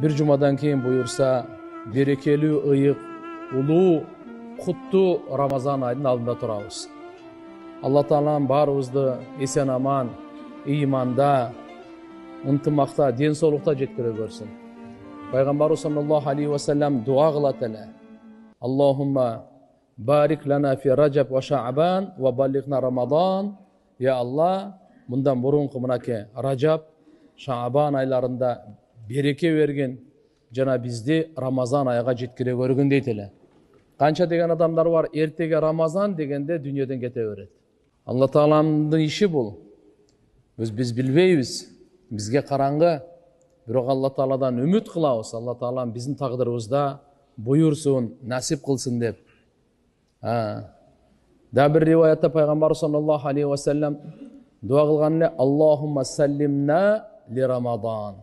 Bir cumadan keyin buyursa, berekeli, ıyık, ulu, kutlu Ramazan ayının aldında turabız. Allah Taala'nın barыбызды esen aman, imanda, ынтымақта, денсаулықта жеткіре көрсін. Пайғамбарымыз саллаллаху алейхи ва саллям дуа қылады әлі. Аллахумма барик лана фи Раджаб ва Шаъбан ва баллигна Рамадан. Я Алла, мұндан бұрынғы мынаке Раджаб, Шаъбан айларында береке берген, жана бизди Рамазан айга жеткіре көргөн дейт эле. Канча деген адамдар бар, эртеге Рамазан дегенде дүниеден кете берет. Алла Тааламдын иши бул. Biz bilbeybiz, bizge karangı, bирок Алла Тааладан үмүт кылабыз. Алла Таалам биздин тагдырыбызда буйурсун, насип кылсын деп. Да бир риваятта пайгамбар саллаллаху алейхи ва саллям дуа кылган эле: Аллахумма саллимна ли Рамадан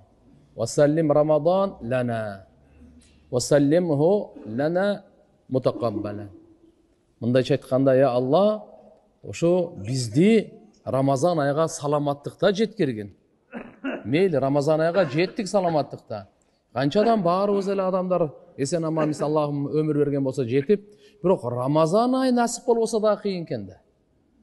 ва саллим Рамадан лана ва саллимху лана мутакаббала. Мындайча айтканда, я Алла, ошо бизди Рамазан айга саламаттыкта жеткирген. Мейли, Рамазан айга жеттик саламаттыкта. Канчадан баарыбыз эле адамдар эсен аман Аллахым өмүр берген болсо жетип, бирок Рамазан ай насип болбосо да кыйын экен да.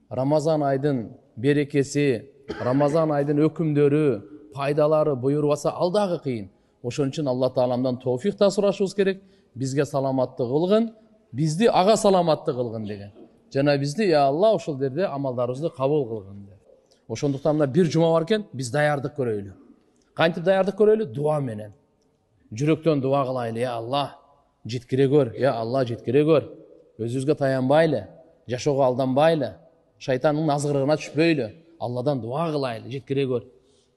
Рамазан айдын берекеси, Рамазан айдын өкүмдөрү, пайдалары буйрубаса ал дагы кыйын. Ошон үчүн Алла Тааламдан тоофик да сурашыбыз керек. Бизге саламаттык кылгын, бизди ага саламаттык кылгын деген. Жана бизди, я Алла, ошол жерде амалдарыбызды кабыл кылгын деп. Ошондуктан мына бир жума бар экен, биз даярдык көрөйлү. Кантип даярдык көрөйлү? Дуа менен. Жүрөктөн дуа кылайлы, я Алла, жеткире көр, я Алла, жеткире көр. Өзүбүзгө таянбайлы, жашоого алданбайлы, шайтандын азгырыгына түшпөйлү. Алладан дуа кылайлы, жеткире көр.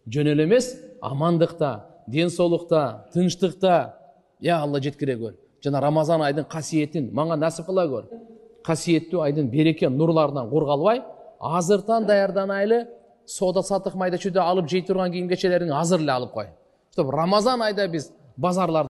Жөн эле эмес, амандыкта, ден соолукта, тынчтыкта, я Алла, жеткире көр. Жана Рамазан айдын касиетин мага насип кыла көр. Касиеттүү айдын береке нурларынан кургалбай, азыртан даярданайлы, соода сатык майда чүйдө алып жей турган кийим кечелерин азыр эле алып кой. Рамазан айда биз базарлар